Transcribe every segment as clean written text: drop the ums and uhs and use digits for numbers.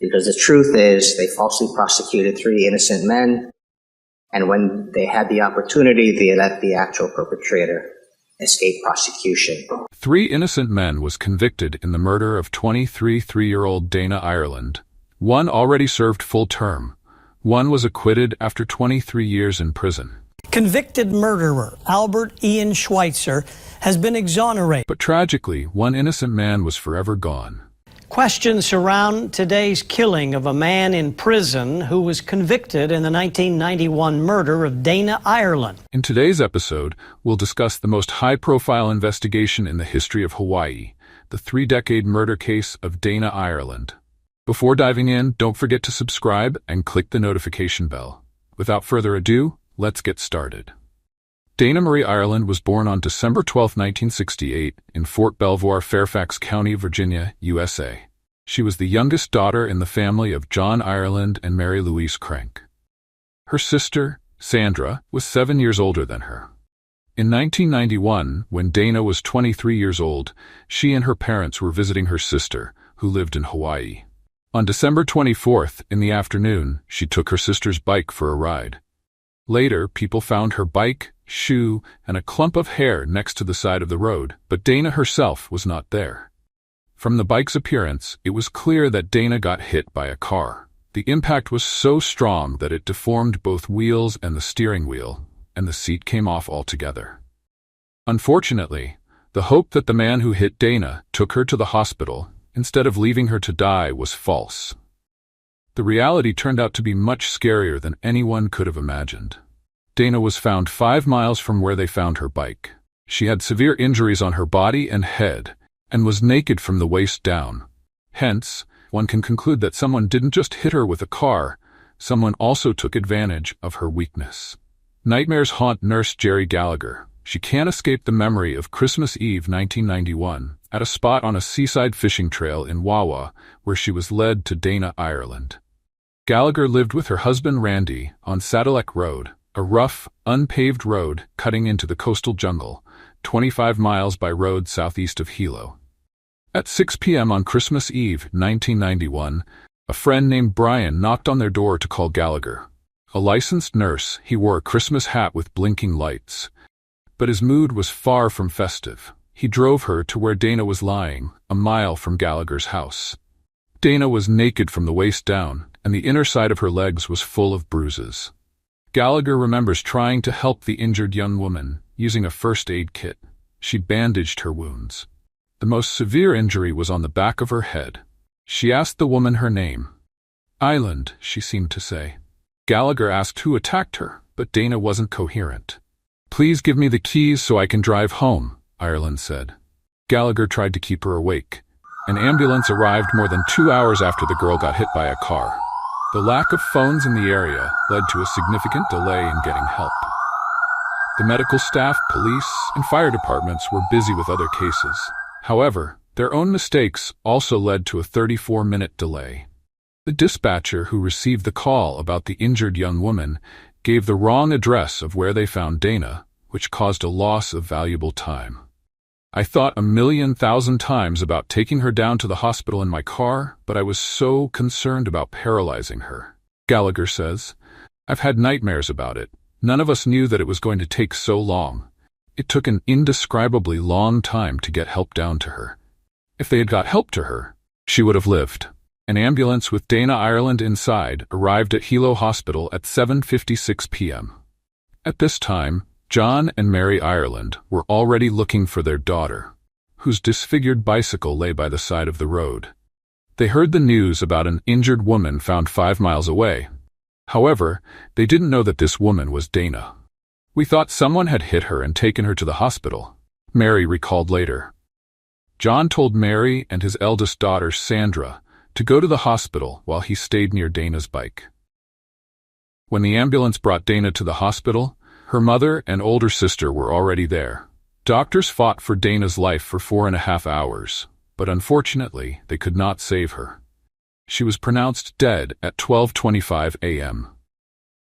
Because the truth is, they falsely prosecuted 3 innocent men, and when they had the opportunity, they let the actual perpetrator escape prosecution. 3 innocent men was convicted in the murder of 23-year-old Dana Ireland. 1 already served full term. 1 was acquitted after 23 years in prison. Convicted murderer Albert Ian Schweitzer has been exonerated. But tragically, 1 innocent man was forever gone. Questions surround today's killing of a man in prison who was convicted in the 1991 murder of Dana Ireland. In today's episode, we'll discuss the most high-profile investigation in the history of Hawaii, the 3-decade murder case of Dana Ireland. Before diving in, don't forget to subscribe and click the notification bell. Without further ado, let's get started. Dana Marie Ireland was born on December 12, 1968, in Fort Belvoir, Fairfax County, Virginia, USA. She was the youngest daughter in the family of John Ireland and Mary Louise Crank. Her sister, Sandra, was 7 years older than her. In 1991, when Dana was 23 years old, she and her parents were visiting her sister, who lived in Hawaii. On December 24th, in the afternoon, she took her sister's bike for a ride. Later, people found her bike, shoe, and a clump of hair next to the side of the road, but Dana herself was not there. From the bike's appearance, it was clear that Dana got hit by a car. The impact was so strong that it deformed both wheels and the steering wheel, and the seat came off altogether. Unfortunately, the hope that the man who hit Dana took her to the hospital instead of leaving her to die was false. The reality turned out to be much scarier than anyone could have imagined. Dana was found 5 miles from where they found her bike. She had severe injuries on her body and head, and was naked from the waist down. Hence, one can conclude that someone didn't just hit her with a car, someone also took advantage of her weakness. Nightmares haunt nurse Jerry Gallagher. She can't escape the memory of Christmas Eve 1991, at a spot on a seaside fishing trail in Wawa, where she was led to Dana Ireland. Gallagher lived with her husband Randy on Sadillac Road, a rough, unpaved road cutting into the coastal jungle, 25 miles by road southeast of Hilo. At 6 p.m. on Christmas Eve, 1991, a friend named Brian knocked on their door to call Gallagher. A licensed nurse, he wore a Christmas hat with blinking lights. But his mood was far from festive. He drove her to where Dana was lying, a mile from Gallagher's house. Dana was naked from the waist down, and the inner side of her legs was full of bruises. Gallagher remembers trying to help the injured young woman, using a first aid kit. She bandaged her wounds. The most severe injury was on the back of her head. She asked the woman her name. Ireland, she seemed to say. Gallagher asked who attacked her, but Dana wasn't coherent. Please give me the keys so I can drive home, Ireland said. Gallagher tried to keep her awake. An ambulance arrived more than 2 hours after the girl got hit by a car. The lack of phones in the area led to a significant delay in getting help. The medical staff, police, and fire departments were busy with other cases. However, their own mistakes also led to a 34-minute delay. The dispatcher who received the call about the injured young woman gave the wrong address of where they found Dana, which caused a loss of valuable time. I thought 1,000,000 times about taking her down to the hospital in my car, but I was so concerned about paralyzing her. Gallagher says, I've had nightmares about it. None of us knew that it was going to take so long. It took an indescribably long time to get help down to her. If they had got help to her, she would have lived. An ambulance with Dana Ireland inside arrived at Hilo Hospital at 7:56 p.m. At this time, John and Mary Ireland were already looking for their daughter, whose disfigured bicycle lay by the side of the road. They heard the news about an injured woman found 5 miles away. However, they didn't know that this woman was Dana. We thought someone had hit her and taken her to the hospital, Mary recalled later. John told Mary and his eldest daughter, Sandra, to go to the hospital while he stayed near Dana's bike. When the ambulance brought Dana to the hospital, her mother and older sister were already there. Doctors fought for Dana's life for 4.5 hours, but unfortunately, they could not save her. She was pronounced dead at 12:25 a.m.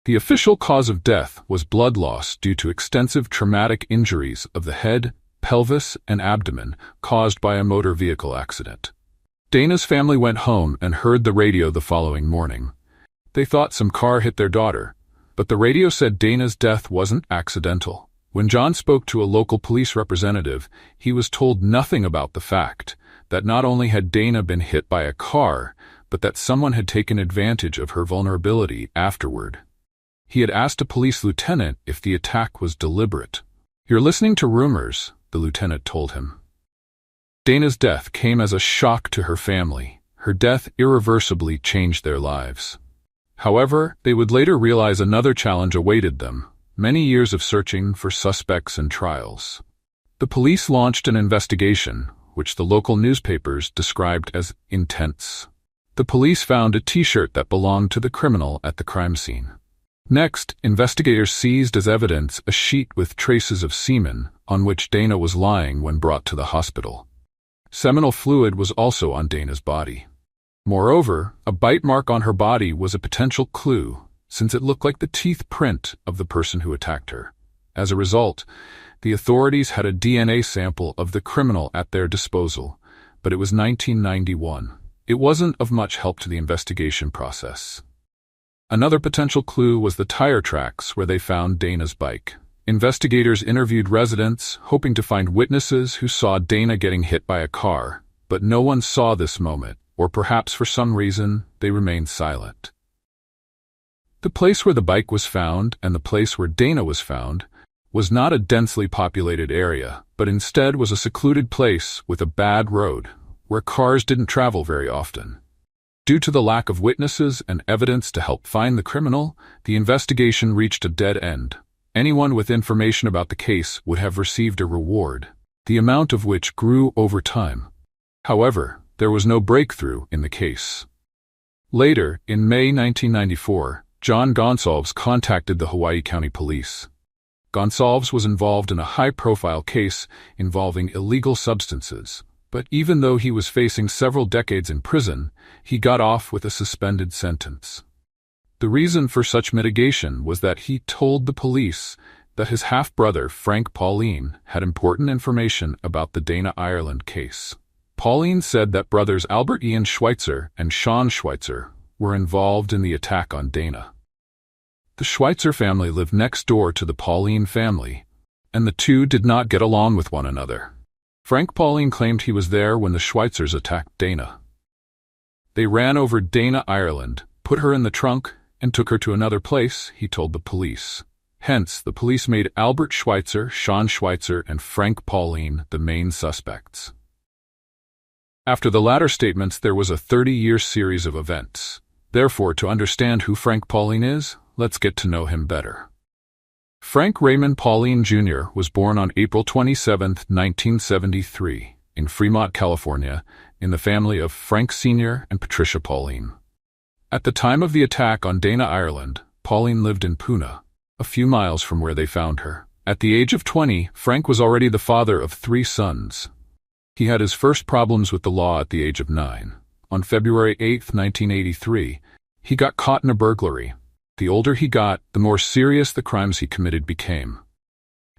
The official cause of death was blood loss due to extensive traumatic injuries of the head, pelvis, and abdomen caused by a motor vehicle accident. Dana's family went home and heard the radio the following morning. They thought some car hit their daughter, but the radio said Dana's death wasn't accidental. When John spoke to a local police representative, he was told nothing about the fact that not only had Dana been hit by a car, but that someone had taken advantage of her vulnerability afterward. He had asked a police lieutenant if the attack was deliberate. "You're listening to rumors," the lieutenant told him. Dana's death came as a shock to her family. Her death irreversibly changed their lives. However, they would later realize another challenge awaited them: many years of searching for suspects and trials. The police launched an investigation, which the local newspapers described as intense. The police found a T-shirt that belonged to the criminal at the crime scene. Next, investigators seized as evidence a sheet with traces of semen on which Dana was lying when brought to the hospital. Seminal fluid was also on Dana's body. Moreover, a bite mark on her body was a potential clue, since it looked like the teeth print of the person who attacked her. As a result, the authorities had a DNA sample of the criminal at their disposal, but it was 1991. It wasn't of much help to the investigation process. Another potential clue was the tire tracks where they found Dana's bike. Investigators interviewed residents, hoping to find witnesses who saw Dana getting hit by a car, but no one saw this moment, or perhaps for some reason, they remained silent. The place where the bike was found and the place where Dana was found was not a densely populated area, but instead was a secluded place with a bad road, where cars didn't travel very often. Due to the lack of witnesses and evidence to help find the criminal, the investigation reached a dead end. Anyone with information about the case would have received a reward, the amount of which grew over time. However, there was no breakthrough in the case. Later, in May 1994, John Gonsalves contacted the Hawaii County Police. Gonsalves was involved in a high-profile case involving illegal substances, but even though he was facing several decades in prison, he got off with a suspended sentence. The reason for such mitigation was that he told the police that his half-brother, Frank Pauline, had important information about the Dana Ireland case. Pauline said that brothers Albert Ian Schweitzer and Sean Schweitzer were involved in the attack on Dana. The Schweitzer family lived next door to the Pauline family, and the two did not get along with one another. Frank Pauline claimed he was there when the Schweitzers attacked Dana. They ran over Dana Ireland, put her in the trunk, and took her to another place, he told the police. Hence, the police made Albert Schweitzer, Sean Schweitzer, and Frank Pauline the main suspects. After the latter statements, there was a 30-year series of events. Therefore, to understand who Frank Pauline is, let's get to know him better. Frank Raymond Pauline Jr. was born on April 27, 1973, in Fremont, California, in the family of Frank Sr. and Patricia Pauline. At the time of the attack on Dana Ireland, Pauline lived in Puna, a few miles from where they found her. At the age of 20, Frank was already the father of 3 sons. He had his first problems with the law at the age of 9. On February 8, 1983, he got caught in a burglary. The older he got, the more serious the crimes he committed became.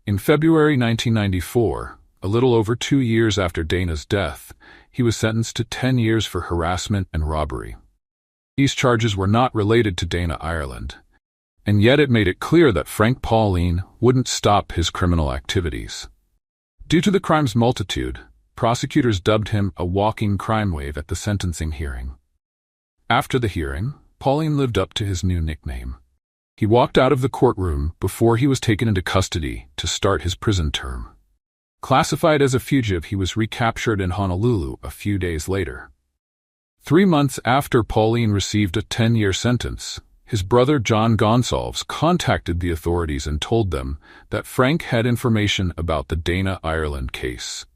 In February 1994, a little over 2 years after Dana's death, he was sentenced to 10 years for harassment and robbery. These charges were not related to Dana Ireland, and yet it made it clear that Frank Pauline wouldn't stop his criminal activities. Due to the crime's multitude, prosecutors dubbed him a walking crime wave at the sentencing hearing. After the hearing, Pauline lived up to his new nickname. He walked out of the courtroom before he was taken into custody to start his prison term. Classified as a fugitive, he was recaptured in Honolulu a few days later. 3 months after Pauline received a 10-year sentence, his brother John Gonsalves contacted the authorities and told them that Frank had information about the Dana Ireland case.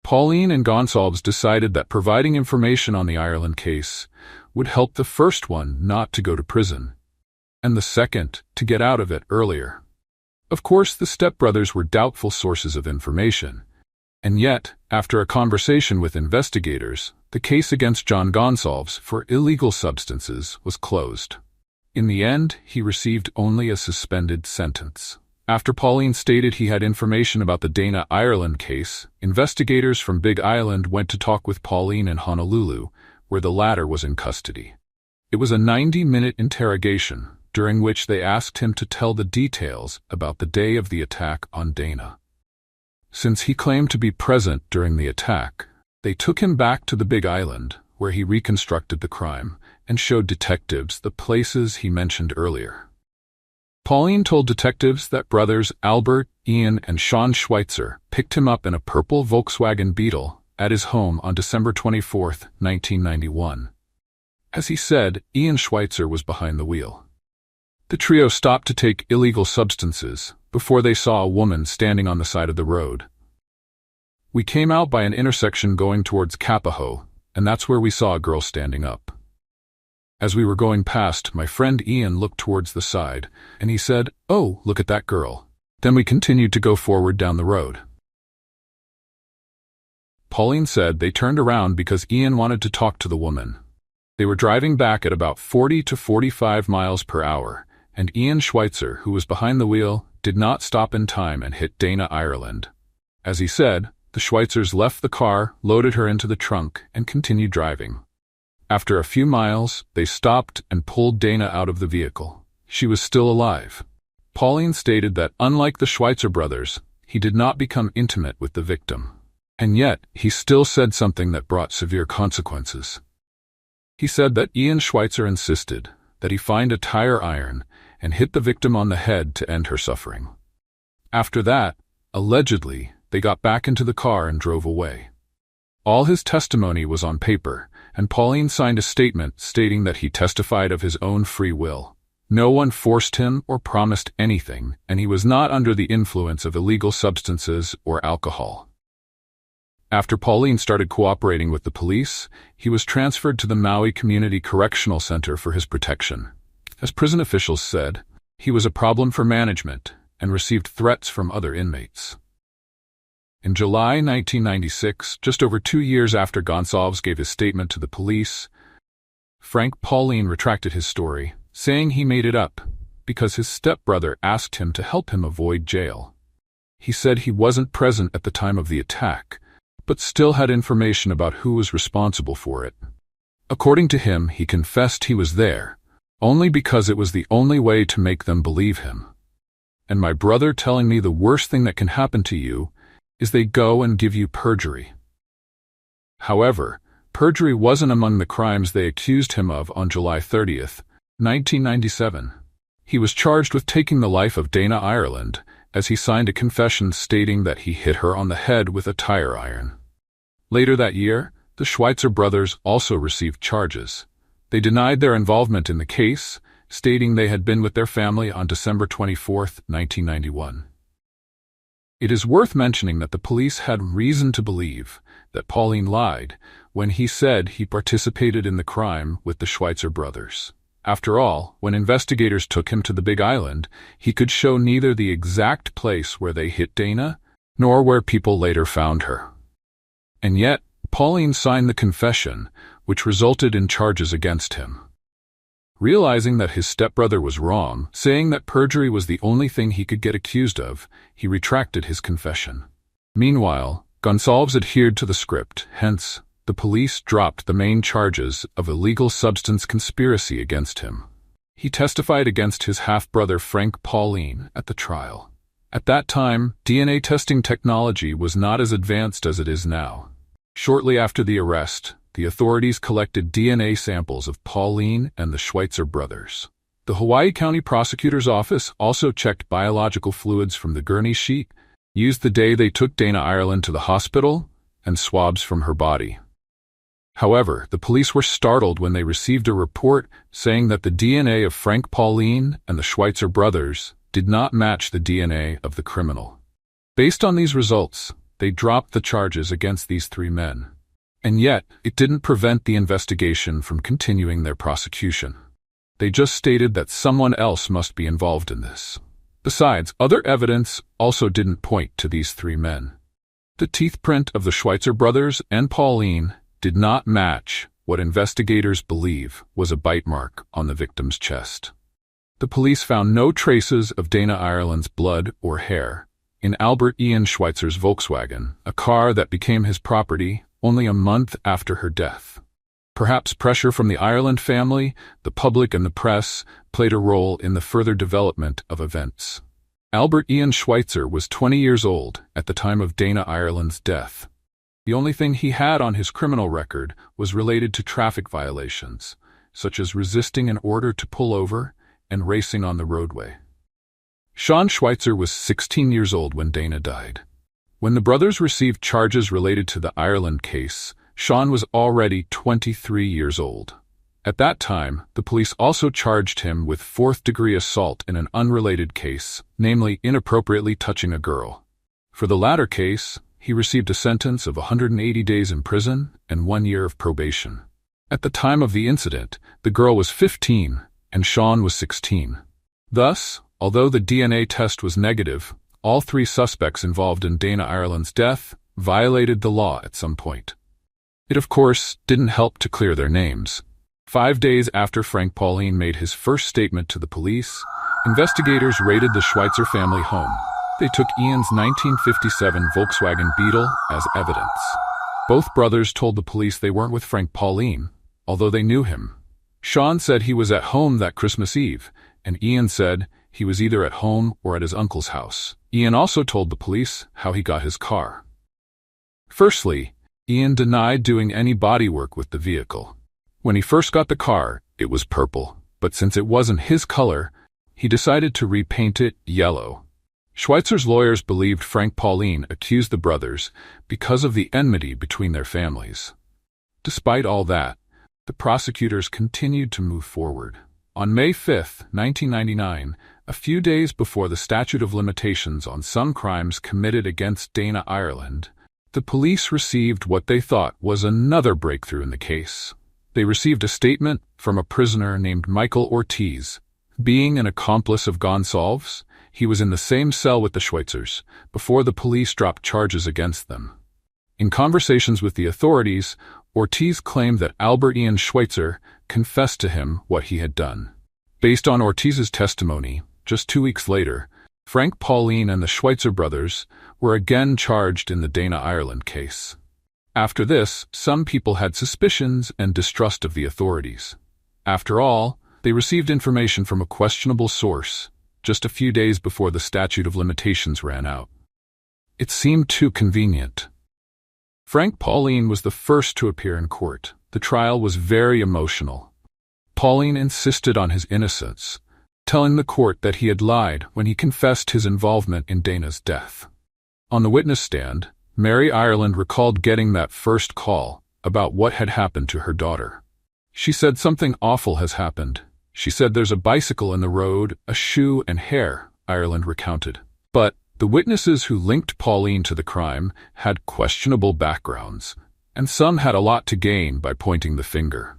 Pauline and Gonsalves decided that providing information on the Ireland case would help the first one not to go to prison, and the second to get out of it earlier. Of course, the stepbrothers were doubtful sources of information, and yet, after a conversation with investigators, the case against John Gonsalves for illegal substances was closed. In the end, he received only a suspended sentence. After Pauline stated he had information about the Dana Ireland case, investigators from Big Island went to talk with Pauline in Honolulu, where the latter was in custody. It was a 90-minute interrogation, during which they asked him to tell the details about the day of the attack on Dana. Since he claimed to be present during the attack, they took him back to the Big Island, where he reconstructed the crime and showed detectives the places he mentioned earlier. Pauline told detectives that brothers Albert, Ian, and Sean Schweitzer picked him up in a purple Volkswagen Beetle at his home on December 24, 1991. As he said, Ian Schweitzer was behind the wheel. The trio stopped to take illegal substances before they saw a woman standing on the side of the road. We came out by an intersection going towards Kapaho, and that's where we saw a girl standing up. As we were going past, my friend Ian looked towards the side, and he said, "Oh, look at that girl." Then we continued to go forward down the road. Pauline said they turned around because Ian wanted to talk to the woman. They were driving back at about 40 to 45 miles per hour, and Ian Schweitzer, who was behind the wheel, did not stop in time and hit Dana Ireland. As he said, the Schweitzers left the car, loaded her into the trunk, and continued driving. After a few miles, they stopped and pulled Dana out of the vehicle. She was still alive. Pauline stated that, unlike the Schweitzer brothers, he did not become intimate with the victim. And yet, he still said something that brought severe consequences. He said that Ian Schweitzer insisted that he find a tire iron and hit the victim on the head to end her suffering. After that, allegedly, they got back into the car and drove away. All his testimony was on paper, and Pauline signed a statement stating that he testified of his own free will. No one forced him or promised anything, and he was not under the influence of illegal substances or alcohol. After Pauline started cooperating with the police, he was transferred to the Maui Community Correctional Center for his protection. As prison officials said, he was a problem for management and received threats from other inmates. In July 1996, just over 2 years after Gonsalves gave his statement to the police, Frank Pauline retracted his story, saying he made it up because his stepbrother asked him to help him avoid jail. He said he wasn't present at the time of the attack, but still had information about who was responsible for it. According to him, he confessed he was there, only because it was the only way to make them believe him. And my brother telling me the worst thing that can happen to you is they go and give you perjury. However, perjury wasn't among the crimes they accused him of on July 30th, 1997. He was charged with taking the life of Dana Ireland, as he signed a confession stating that he hit her on the head with a tire iron. Later that year, the Schweitzer brothers also received charges. They denied their involvement in the case, stating they had been with their family on December 24, 1991. It is worth mentioning that the police had reason to believe that Pauline lied when he said he participated in the crime with the Schweitzer brothers. After all, when investigators took him to the Big Island, he could show neither the exact place where they hit Dana, nor where people later found her. And yet, Pauline signed the confession, which resulted in charges against him. Realizing that his stepbrother was wrong, saying that perjury was the only thing he could get accused of, he retracted his confession. Meanwhile, Gonsalves adhered to the script, hence, the police dropped the main charges of illegal substance conspiracy against him. He testified against his half-brother Frank Pauline at the trial. At that time, DNA testing technology was not as advanced as it is now. Shortly after the arrest, the authorities collected DNA samples of Pauline and the Schweitzer brothers. The Hawaii County Prosecutor's Office also checked biological fluids from the gurney sheet, used the day they took Dana Ireland to the hospital, and swabs from her body. However, the police were startled when they received a report saying that the DNA of Frank Pauline and the Schweitzer brothers did not match the DNA of the criminal. Based on these results, they dropped the charges against these 3 men. And yet, it didn't prevent the investigation from continuing their prosecution. They just stated that someone else must be involved in this. Besides, other evidence also didn't point to these 3 men. The teeth print of the Schweitzer brothers and Pauline did not match what investigators believe was a bite mark on the victim's chest. The police found no traces of Dana Ireland's blood or hair in Albert Ian Schweitzer's Volkswagen, a car that became his property only a month after her death. Perhaps pressure from the Ireland family, the public, and the press played a role in the further development of events. Albert Ian Schweitzer was 20 years old at the time of Dana Ireland's death. The only thing he had on his criminal record was related to traffic violations, such as resisting an order to pull over and racing on the roadway. Sean Schweitzer was 16 years old when Dana died. When the brothers received charges related to the Ireland case, Sean was already 23 years old. At that time, the police also charged him with fourth-degree assault in an unrelated case, namely inappropriately touching a girl. For the latter case, he received a sentence of 180 days in prison and 1 year of probation. At the time of the incident, the girl was 15 and Sean was 16. Thus, although the DNA test was negative, all three suspects involved in Dana Ireland's death violated the law at some point. It, of course, didn't help to clear their names. 5 days after Frank Pauline made his first statement to the police, investigators raided the Schweitzer family home. They took Ian's 1957 Volkswagen Beetle as evidence. Both brothers told the police they weren't with Frank Pauline, although they knew him. Sean said he was at home that Christmas Eve, and Ian said he was either at home or at his uncle's house. Ian also told the police how he got his car. Firstly, Ian denied doing any bodywork with the vehicle. When he first got the car, it was purple, but since it wasn't his color, he decided to repaint it yellow. Schweitzer's lawyers believed Frank Pauline accused the brothers because of the enmity between their families. Despite all that, the prosecutors continued to move forward. On May 5, 1999, a few days before the statute of limitations on some crimes committed against Dana Ireland, the police received what they thought was another breakthrough in the case. They received a statement from a prisoner named Michael Ortiz. Being an accomplice of Gonsalves, he was in the same cell with the Schweitzers before the police dropped charges against them. In conversations with the authorities, Ortiz claimed that Albert Ian Schweitzer confessed to him what he had done. Based on Ortiz's testimony, just 2 weeks later, Frank Pauline and the Schweitzer brothers were again charged in the Dana Ireland case. After this, some people had suspicions and distrust of the authorities. After all, they received information from a questionable source just a few days before the statute of limitations ran out. It seemed too convenient. Frank Pauline was the first to appear in court. The trial was very emotional. Pauline insisted on his innocence, telling the court that he had lied when he confessed his involvement in Dana's death. On the witness stand, Mary Ireland recalled getting that first call about what had happened to her daughter. She said something awful has happened. She said there's a bicycle in the road, a shoe, and hair, Ireland recounted. But the witnesses who linked Pauline to the crime had questionable backgrounds, and some had a lot to gain by pointing the finger.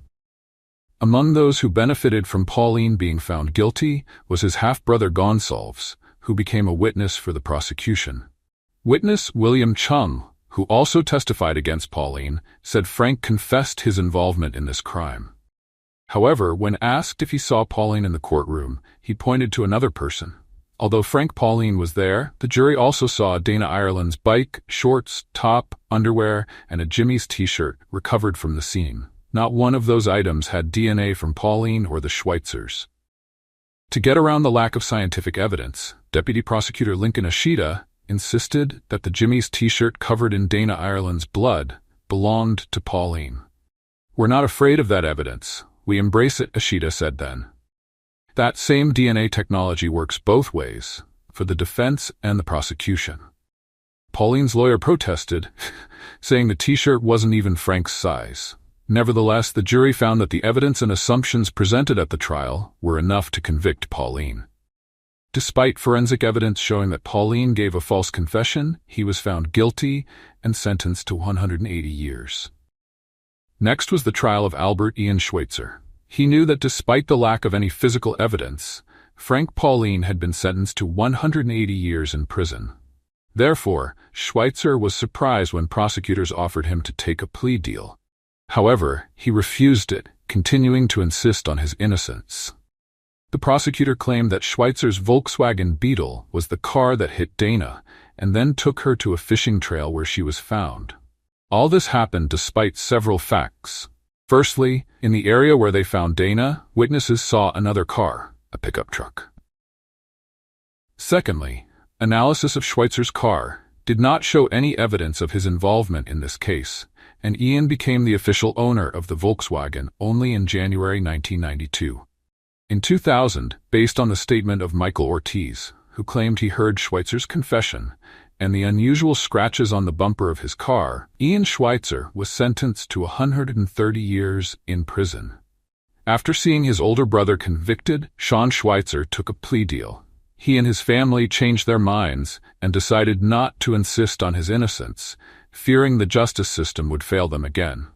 Among those who benefited from Pauline being found guilty was his half-brother Gonsalves, who became a witness for the prosecution. Witness William Chung, who also testified against Pauline, said Frank confessed his involvement in this crime. However, when asked if he saw Pauline in the courtroom, he pointed to another person. Although Frank Pauline was there, the jury also saw Dana Ireland's bike, shorts, top, underwear, and a Jimmy's t-shirt recovered from the scene. Not one of those items had DNA from Pauline or the Schweitzers. To get around the lack of scientific evidence, Deputy Prosecutor Lincoln Ashita insisted that the Jimmy's t-shirt covered in Dana Ireland's blood belonged to Pauline. "We're not afraid of that evidence. We embrace it," Ashita said then. That same DNA technology works both ways, for the defense and the prosecution. Pauline's lawyer protested, saying the t-shirt wasn't even Frank's size. Nevertheless, the jury found that the evidence and assumptions presented at the trial were enough to convict Pauline. Despite forensic evidence showing that Pauline gave a false confession, he was found guilty and sentenced to 180 years. Next was the trial of Albert Ian Schweitzer. He knew that despite the lack of any physical evidence, Frank Pauline had been sentenced to 180 years in prison. Therefore, Schweitzer was surprised when prosecutors offered him to take a plea deal. However, he refused it, continuing to insist on his innocence. The prosecutor claimed that Schweitzer's Volkswagen Beetle was the car that hit Dana and then took her to a fishing trail where she was found. All this happened despite several facts. Firstly, in the area where they found Dana, witnesses saw another car, a pickup truck. Secondly, analysis of Schweitzer's car did not show any evidence of his involvement in this case, and Ian became the official owner of the Volkswagen only in January 1992. In 2000, based on the statement of Michael Ortiz, who claimed he heard Schweitzer's confession, and the unusual scratches on the bumper of his car, Ian Schweitzer was sentenced to 130 years in prison. After seeing his older brother convicted, Sean Schweitzer took a plea deal. He and his family changed their minds and decided not to insist on his innocence, fearing the justice system would fail them again.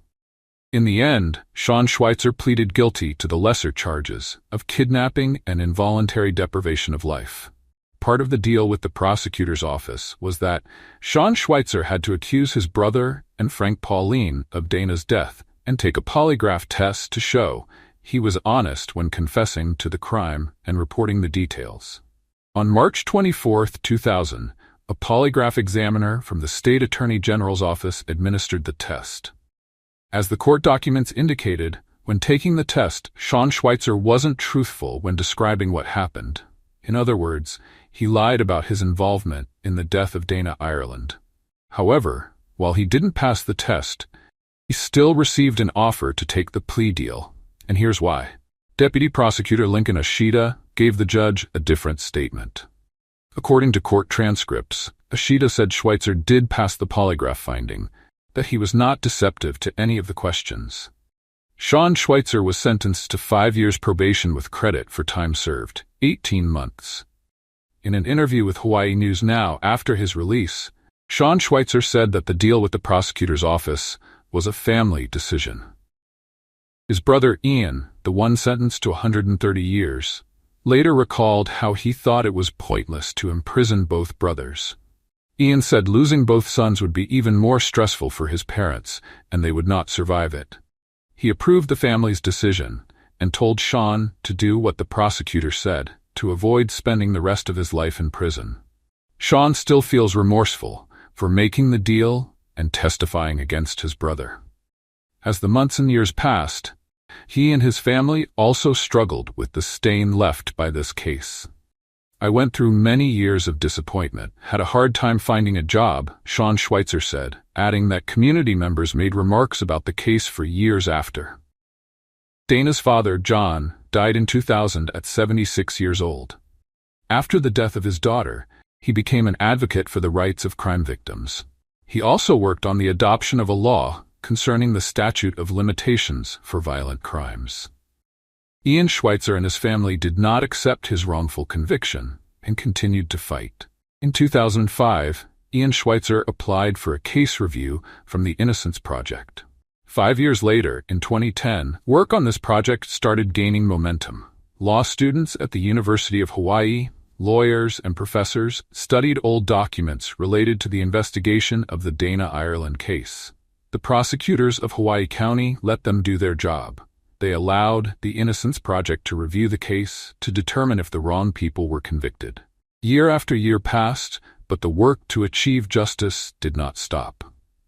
In the end, Sean Schweitzer pleaded guilty to the lesser charges of kidnapping and involuntary deprivation of life. Part of the deal with the prosecutor's office was that Sean Schweitzer had to accuse his brother and Frank Pauline of Dana's death and take a polygraph test to show he was honest when confessing to the crime and reporting the details. On March 24, 2000, a polygraph examiner from the State Attorney General's office administered the test. As the court documents indicated, when taking the test, Sean Schweitzer wasn't truthful when describing what happened. In other words, he lied about his involvement in the death of Dana Ireland. However, while he didn't pass the test, he still received an offer to take the plea deal, and here's why. Deputy Prosecutor Lincoln Ashita gave the judge a different statement. According to court transcripts, Ashita said Schweitzer did pass the polygraph finding, that he was not deceptive to any of the questions. Sean Schweitzer was sentenced to 5 years probation with credit for time served, 18 months. In an interview with Hawaii News Now after his release, Sean Schweitzer said that the deal with the prosecutor's office was a family decision. His brother Ian, the one sentenced to 130 years, later recalled how he thought it was pointless to imprison both brothers. Ian said losing both sons would be even more stressful for his parents, and they would not survive it. He approved the family's decision and told Sean to do what the prosecutor said, to avoid spending the rest of his life in prison. Sean still feels remorseful for making the deal and testifying against his brother. As the months and years passed, he and his family also struggled with the stain left by this case. I went through many years of disappointment, had a hard time finding a job, Sean Schweitzer said, adding that community members made remarks about the case for years after. Dana's father, John, died in 2000 at 76 years old. After the death of his daughter, he became an advocate for the rights of crime victims. He also worked on the adoption of a law concerning the statute of limitations for violent crimes. Ian Schweitzer and his family did not accept his wrongful conviction and continued to fight. In 2005, Ian Schweitzer applied for a case review from the Innocence Project. 5 years later, in 2010, work on this project started gaining momentum. Law students at the University of Hawaii, lawyers and professors studied old documents related to the investigation of the Dana Ireland case. The prosecutors of Hawaii County let them do their job. They allowed the Innocence Project to review the case to determine if the wrong people were convicted. Year after year passed, but the work to achieve justice did not stop.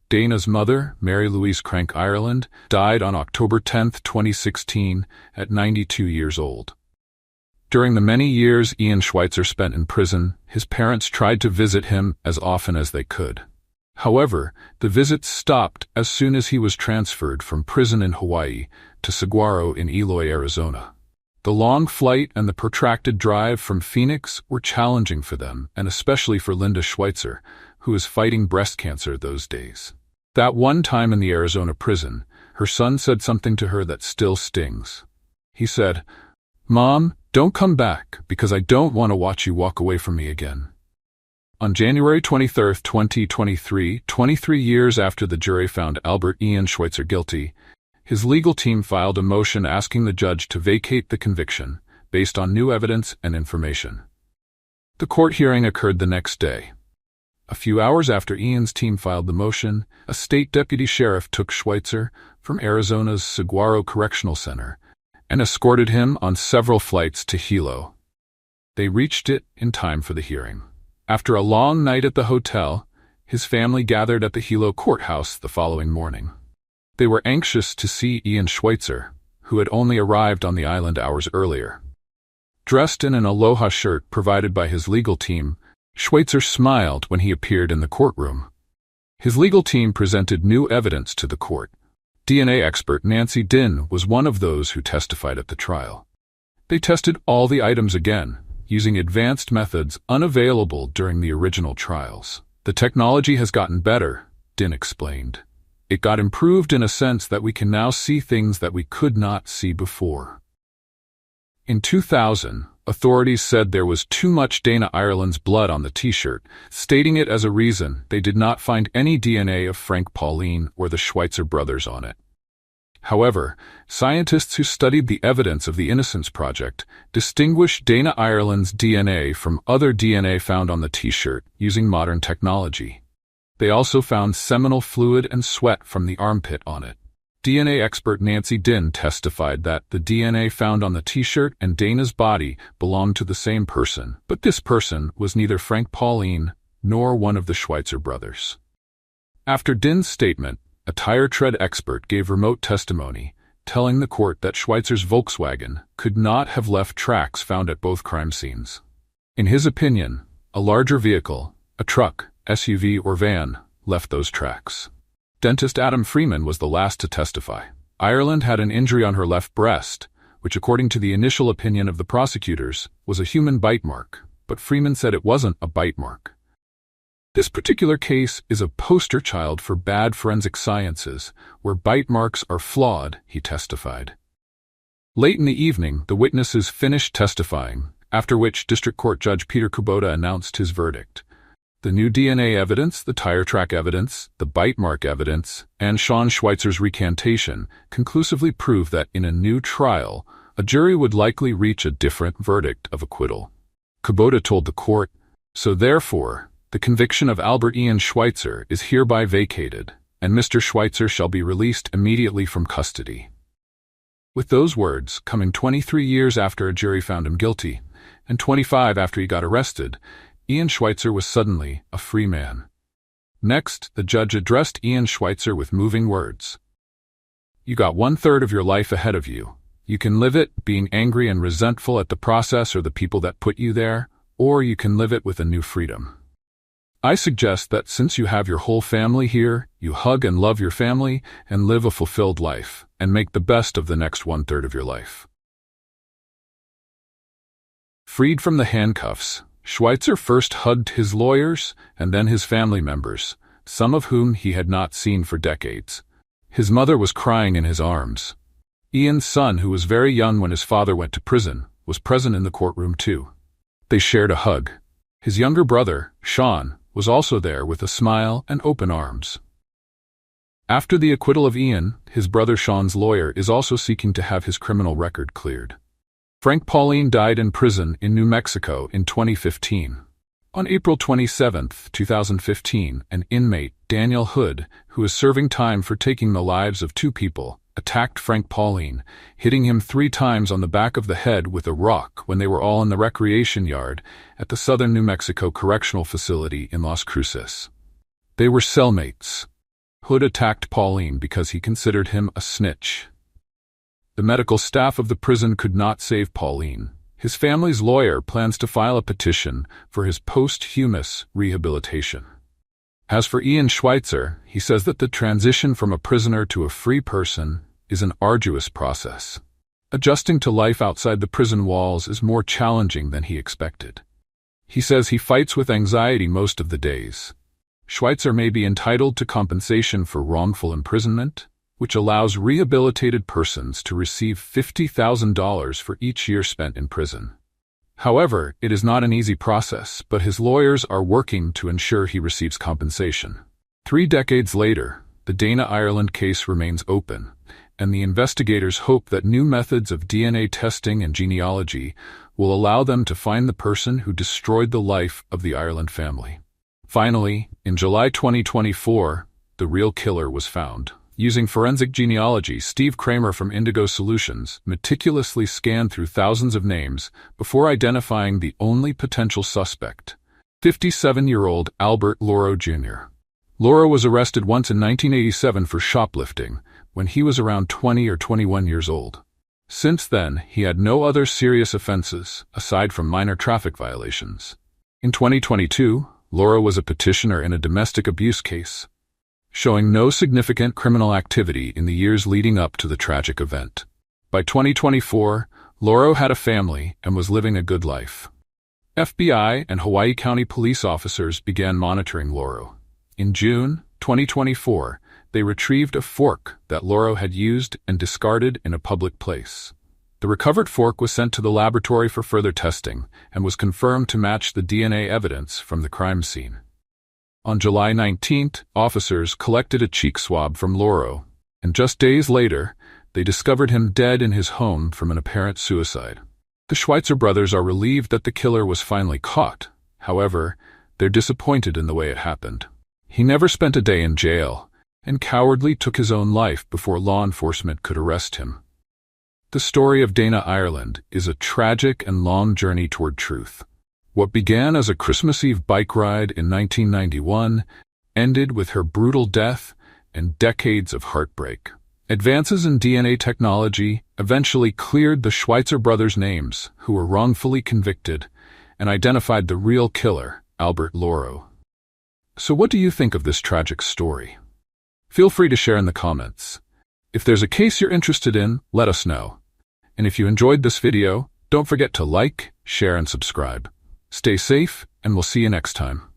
Dana's mother, Mary Louise Crank Ireland, died on October 10, 2016, at 92 years old. During the many years Ian Schweitzer spent in prison, his parents tried to visit him as often as they could. However, the visits stopped as soon as he was transferred from prison in Hawaii to Saguaro in Eloy, Arizona. The long flight and the protracted drive from Phoenix were challenging for them, and especially for Linda Schweitzer, who was fighting breast cancer those days. That one time in the Arizona prison, her son said something to her that still stings. He said, "Mom, don't come back, because I don't want to watch you walk away from me again." On January 23, 2023, 23 years after the jury found Albert Ian Schweitzer guilty, his legal team filed a motion asking the judge to vacate the conviction based on new evidence and information. The court hearing occurred the next day. A few hours after Ian's team filed the motion, a state deputy sheriff took Schweitzer from Arizona's Saguaro Correctional Center and escorted him on several flights to Hilo. They reached it in time for the hearing. After a long night at the hotel, his family gathered at the Hilo courthouse the following morning. They were anxious to see Ian Schweitzer, who had only arrived on the island hours earlier. Dressed in an aloha shirt provided by his legal team, Schweitzer smiled when he appeared in the courtroom. His legal team presented new evidence to the court. DNA expert Nancy Din was one of those who testified at the trial. They tested all the items again, using advanced methods unavailable during the original trials. The technology has gotten better, Din explained. It got improved in a sense that we can now see things that we could not see before. In 2000, authorities said there was too much Dana Ireland's blood on the T-shirt, stating it as a reason they did not find any DNA of Frank Pauline or the Schweitzer brothers on it. However, scientists who studied the evidence of the Innocence Project distinguished Dana Ireland's DNA from other DNA found on the T-shirt using modern technology. They also found seminal fluid and sweat from the armpit on it. DNA expert Nancy Din testified that the DNA found on the T-shirt and Dana's body belonged to the same person, but this person was neither Frank Pauline nor one of the Schweitzer brothers. After Din's statement, a tire tread expert gave remote testimony, telling the court that Schweitzer's Volkswagen could not have left tracks found at both crime scenes. In his opinion, a larger vehicle, a truck, SUV, or van, left those tracks. Dentist Adam Freeman was the last to testify. Ireland had an injury on her left breast, which according to the initial opinion of the prosecutors, was a human bite mark, but Freeman said it wasn't a bite mark. This particular case is a poster child for bad forensic sciences, where bite marks are flawed, he testified. Late in the evening, the witnesses finished testifying, after which District Court Judge Peter Kubota announced his verdict. The new DNA evidence, the tire track evidence, the bite mark evidence, and Sean Schweitzer's recantation conclusively prove that in a new trial, a jury would likely reach a different verdict of acquittal. Kubota told the court, "So therefore, the conviction of Albert Ian Schweitzer is hereby vacated, and Mr. Schweitzer shall be released immediately from custody." With those words, coming 23 years after a jury found him guilty, and 25 after he got arrested, Ian Schweitzer was suddenly a free man. Next, the judge addressed Ian Schweitzer with moving words. "You got 1/3 of your life ahead of you. You can live it being angry and resentful at the process or the people that put you there, or you can live it with a new freedom. I suggest that since you have your whole family here, you hug and love your family and live a fulfilled life, and make the best of the next 1/3 of your life." Freed from the handcuffs, Schweitzer first hugged his lawyers and then his family members, some of whom he had not seen for decades. His mother was crying in his arms. Ian's son, who was very young when his father went to prison, was present in the courtroom too. They shared a hug. His younger brother, Sean, was also there with a smile and open arms. After the acquittal of Ian, his brother Sean's lawyer is also seeking to have his criminal record cleared. Frank Pauline died in prison in New Mexico in 2015. On April 27, 2015, an inmate, Daniel Hood, who is serving time for taking the lives of 2 people, attacked Frank Pauline, hitting him 3 times on the back of the head with a rock when they were all in the recreation yard at the Southern New Mexico Correctional Facility in Las Cruces. They were cellmates. Hood attacked Pauline because he considered him a snitch. The medical staff of the prison could not save Pauline. His family's lawyer plans to file a petition for his posthumous rehabilitation. As for Ian Schweitzer, he says that the transition from a prisoner to a free person is an arduous process. Adjusting to life outside the prison walls is more challenging than he expected. He says he fights with anxiety most of the days. Schweitzer may be entitled to compensation for wrongful imprisonment, which allows rehabilitated persons to receive $50,000 for each year spent in prison. However, it is not an easy process, but his lawyers are working to ensure he receives compensation. 3 decades later, the Dana Ireland case remains open, and the investigators hope that new methods of DNA testing and genealogy will allow them to find the person who destroyed the life of the Ireland family. Finally, in July 2024, the real killer was found. Using forensic genealogy, Steve Kramer from Indigo Solutions meticulously scanned through thousands of names before identifying the only potential suspect, 57-year-old Albert Lauro Jr. Lauro was arrested once in 1987 for shoplifting, when he was around 20 or 21 years old. Since then, he had no other serious offenses, aside from minor traffic violations. In 2022, Lauro was a petitioner in a domestic abuse case, showing no significant criminal activity in the years leading up to the tragic event. By 2024, Lauro had a family and was living a good life. FBI and Hawaii County police officers began monitoring Lauro. In June 2024, they retrieved a fork that Lauro had used and discarded in a public place. The recovered fork was sent to the laboratory for further testing and was confirmed to match the DNA evidence from the crime scene. On July 19th, officers collected a cheek swab from Lauro, and just days later, they discovered him dead in his home from an apparent suicide. The Schweitzer brothers are relieved that the killer was finally caught. However, they're disappointed in the way it happened. He never spent a day in jail, and cowardly took his own life before law enforcement could arrest him. The story of Dana Ireland is a tragic and long journey toward truth. What began as a Christmas Eve bike ride in 1991 ended with her brutal death and decades of heartbreak. Advances in DNA technology eventually cleared the Schweitzer brothers' names, who were wrongfully convicted, and identified the real killer, Albert Lauro. So what do you think of this tragic story? Feel free to share in the comments. If there's a case you're interested in, let us know. And if you enjoyed this video, don't forget to like, share, and subscribe. Stay safe, and we'll see you next time.